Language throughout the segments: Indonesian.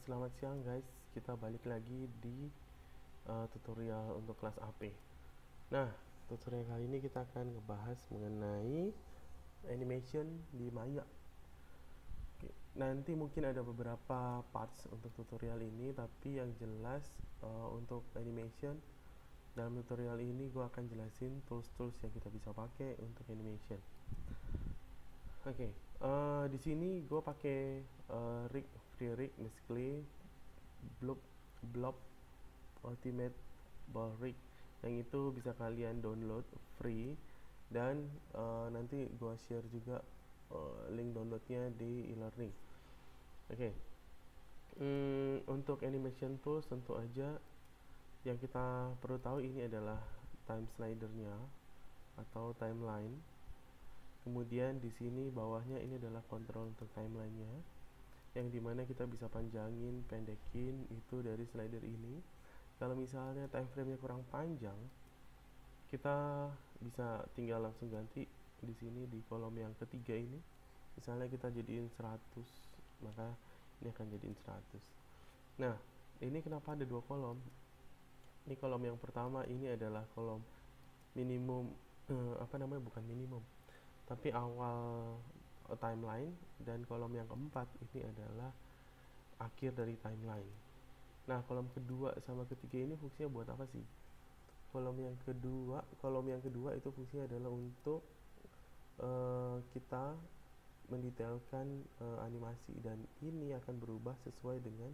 Selamat siang guys, kita balik lagi di tutorial untuk kelas AP. Nah, tutorial kali ini kita akan ngebahas mengenai animation di Maya. Oke, nanti mungkin ada beberapa parts untuk tutorial ini, tapi yang jelas untuk animation dalam tutorial ini gue akan jelasin tools-tools yang kita bisa pakai untuk animation. Oke, di sini gue pakai free rig basically blob ultimate ball rig, yang itu bisa kalian download free, dan nanti gue share juga link downloadnya di e-learning. Oke. Untuk animation tools tentu aja yang kita perlu tahu ini adalah time slidernya atau timeline. Kemudian di sini bawahnya ini adalah kontrol untuk timelinenya, yang dimana kita bisa panjangin, pendekin itu dari slider ini. Kalau misalnya time frame-nya kurang panjang, kita bisa tinggal langsung ganti di sini di kolom yang ketiga ini. Misalnya kita jadiin 100, maka ini akan jadiin 100. Nah, ini kenapa ada dua kolom? Ini kolom yang pertama ini adalah kolom minimum, bukan minimum, tapi awal timeline, dan kolom yang keempat ini adalah akhir dari timeline. Nah, kolom kedua sama ketiga ini fungsinya buat apa sih? Kolom yang kedua itu fungsinya adalah untuk kita mendetailkan animasi, dan ini akan berubah sesuai dengan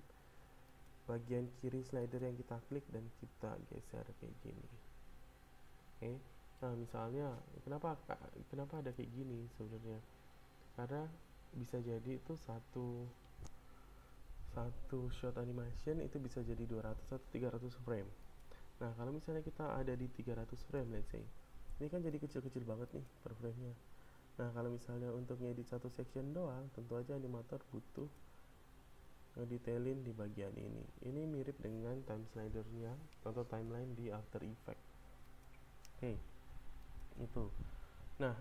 bagian kiri slider yang kita klik dan kita geser kayak gini. Oke. Nah, misalnya kenapa ada kayak gini sebenarnya? Karena bisa jadi itu satu shot animation itu bisa jadi 200 atau 300 frame. Nah, kalau misalnya kita ada di 300 frame, let's say, ini kan jadi kecil-kecil banget nih per frame-nya. Nah, kalau misalnya untuk ngedit satu section doang, tentu aja animator butuh ngedetailin di bagian ini. Ini mirip dengan time slidernya atau timeline di After Effects. Oke, itu. Nah,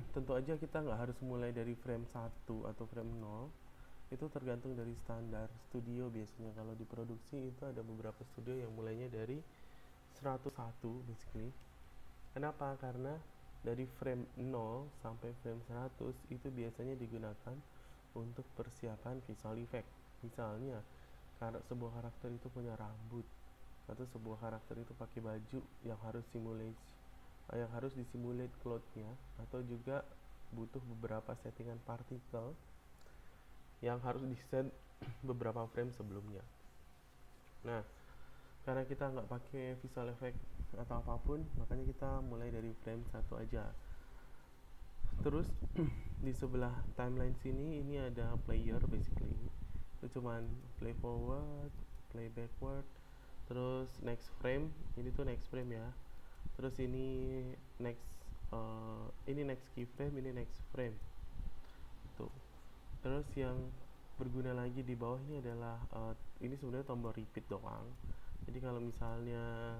tentu aja kita nggak harus mulai dari frame 1 atau frame 0. Itu tergantung dari standar studio. Biasanya kalau di produksi itu ada beberapa studio yang mulainya dari 101 basically. Kenapa? Karena dari frame 0 sampai frame 100 itu biasanya digunakan untuk persiapan visual effect. Misalnya, karena sebuah karakter itu punya rambut, atau sebuah karakter itu pakai baju yang harus disimulate cloth-nya, atau juga butuh beberapa settingan partikel yang harus di-set beberapa frame sebelumnya. Nah, karena kita nggak pakai visual effect atau apapun, makanya kita mulai dari frame 1 aja. Terus di sebelah timeline sini ini ada player basically. Itu cuman play forward, play backward, terus next frame, ini tuh next frame ya. Terus ini next keyframe, ini next frame. Tuh. Terus yang berguna lagi di bawah ini adalah ini sebenarnya tombol repeat doang. Jadi kalau misalnya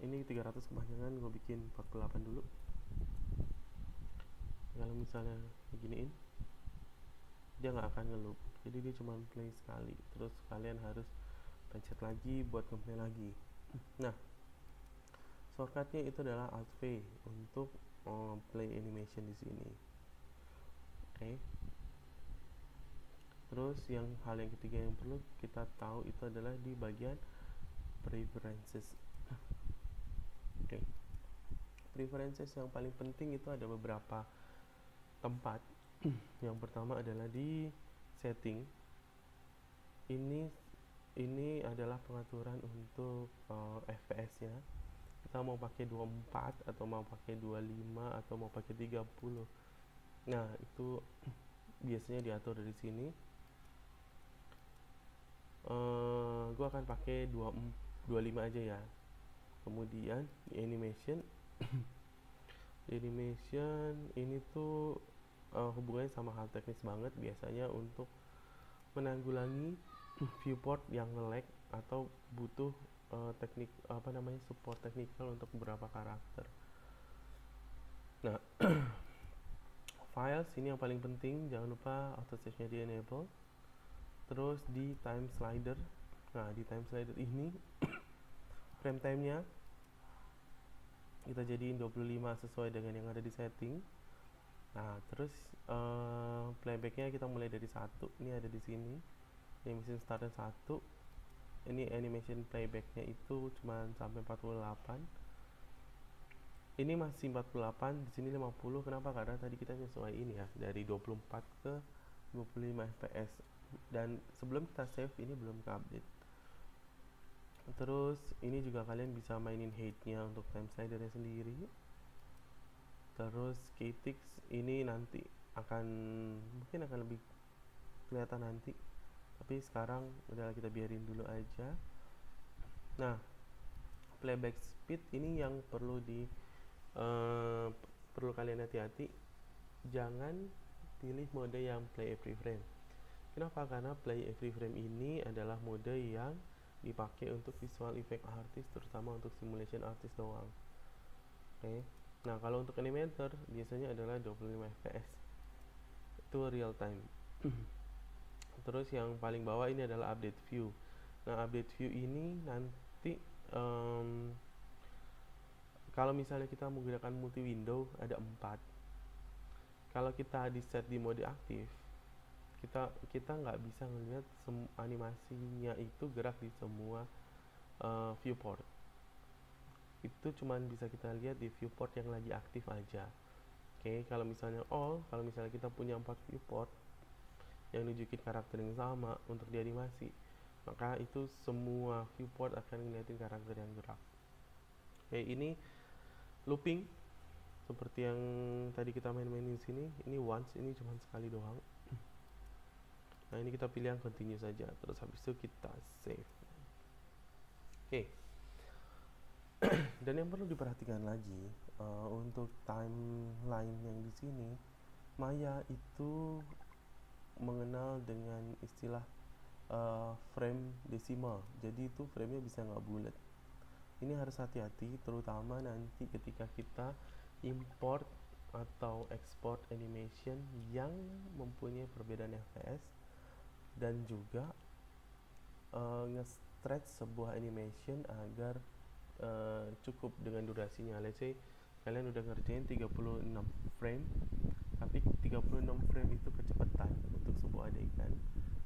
ini 300 kepanjangan, gue bikin 48 dulu. Kalau misalnya beginiin, dia nggak akan ngeloop, jadi dia cuma play sekali, terus kalian harus pencet lagi buat ngeplay lagi. Nah, shortcutnya itu adalah Alt V untuk play animation di sini. Oke. Terus hal yang ketiga yang perlu kita tahu itu adalah di bagian preferences. Oke. Preferences yang paling penting itu ada beberapa tempat. Yang pertama adalah di setting. Ini adalah pengaturan untuk FPS-nya. Kita mau pakai 24 atau mau pakai 25 atau mau pakai 30. Nah, itu biasanya diatur dari sini. Gue akan pakai 25 aja ya. Kemudian di animation ini tuh hubungannya sama hal teknis banget, biasanya untuk menanggulangi viewport yang nge-lag atau butuh support technical untuk beberapa karakter. Nah, files ini yang paling penting, jangan lupa auto save nya di enable. Terus di time slider, nah di time slider ini frame time-nya kita jadiin 25 sesuai dengan yang ada di setting. Nah terus playbacknya kita mulai dari 1, ini ada di sini animation starter 1, ini animation playbacknya itu cuma sampai 48, ini masih 48, di sini 50. Kenapa? Karena tadi kita nyesuaiin ya dari 24 ke 25 fps, dan sebelum kita save ini belum ke update. Terus ini juga kalian bisa mainin height-nya untuk time slidernya sendiri. Terus KTix ini nanti mungkin akan lebih kelihatan nanti, tapi sekarang udahlah kita biarin dulu aja. Nah playback speed ini yang perlu kalian hati-hati, jangan pilih mode yang play every frame. Kenapa? Karena play every frame ini adalah mode yang dipakai untuk visual effect artist, terutama untuk simulation artist doang. Oke. Nah kalau untuk animator biasanya adalah 25 fps, itu real time. Terus yang paling bawah ini adalah update view. Nah update view ini nanti kalau misalnya kita menggunakan multi window ada 4. Kalau kita di set di mode aktif, kita nggak bisa melihat animasinya itu gerak di semua viewport. Itu cuman bisa kita lihat di viewport yang lagi aktif aja. Oke, kalau misalnya kalau misalnya kita punya 4 viewport yang nunjukin karakter yang sama untuk di animasi, maka itu semua viewport akan ngeliatin karakter yang gerak. Oke, ini looping seperti yang tadi kita main-mainin sini. Ini once, ini cuma sekali doang. Nah ini kita pilih yang continue saja, terus habis itu kita save. Oke. Dan yang perlu diperhatikan lagi untuk timeline yang di sini, Maya itu mengenal dengan istilah frame decimal. Jadi itu framenya bisa nggak bulat. Ini harus hati-hati, terutama nanti ketika kita import atau export animation yang mempunyai perbedaan fps, dan juga nge-stretch sebuah animation agar cukup dengan durasinya. Let's say kalian udah ngerjain 36 frame, tapi 36 frame itu kecepatan untuk sebuah adegan.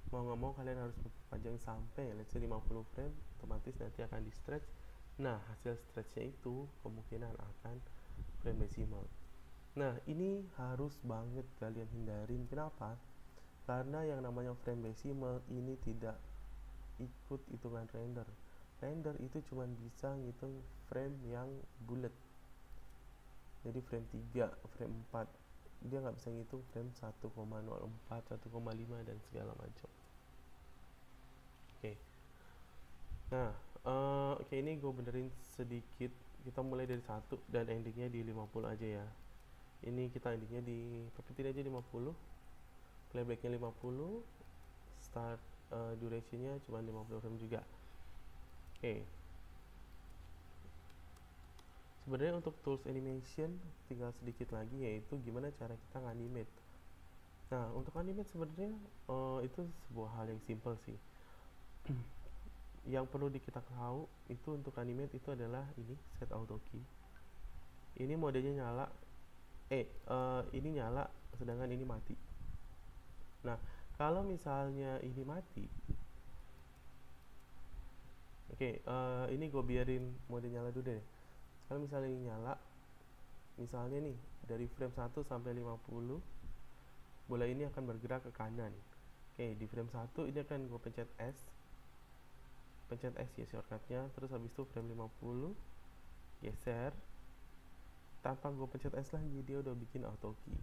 Mau nggak mau kalian harus panjang sampai let's say 50 frame, otomatis nanti akan di stretch. Nah hasil stretchnya itu kemungkinan akan frame decimal. Nah ini harus banget kalian hindarin. Kenapa? Karena yang namanya frame decimal ini tidak ikut hitungan render. Render itu cuma bisa ngitung frame yang bulat. Jadi frame 3, frame 4, dia nggak bisa ngitung frame 1,04, 1,5 dan segala macam. Oke. Nah oke, ini gue benerin sedikit. Kita mulai dari 1 dan endingnya di 50 aja ya. Ini kita endingnya paketin aja 50, playbacknya 50, start durationnya cuma 50 frame juga. Oke. Sebenarnya untuk tools animation tinggal sedikit lagi, yaitu gimana cara kita nganimate. Nah untuk animate sebenarnya itu sebuah hal yang simple sih. Yang perlu kita tahu itu untuk animate itu adalah ini set auto key. Ini modenya nyala, ini nyala sedangkan ini mati. Nah kalau misalnya ini mati, ini gue biarin mode nyala dulu deh. Kalau misalnya ini nyala, misalnya nih dari frame 1 sampai 50, bola ini akan bergerak ke kanan. Di frame 1 ini akan gue pencet S ya shortcutnya, terus habis itu frame 50 geser, tanpa gue pencet S lagi dia udah bikin auto key.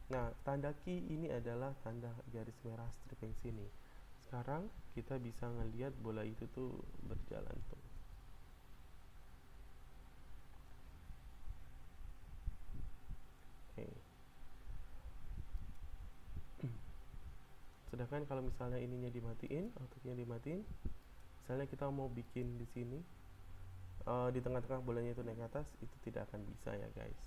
Nah tanda key ini adalah tanda garis merah strip yang sini. Sekarang kita bisa ngelihat bola itu tuh berjalan tuh. Sedangkan kalau misalnya ininya dimatiin, auto-nya dimatiin, misalnya kita mau bikin di sini di tengah-tengah bolanya itu naik ke atas, itu tidak akan bisa ya guys.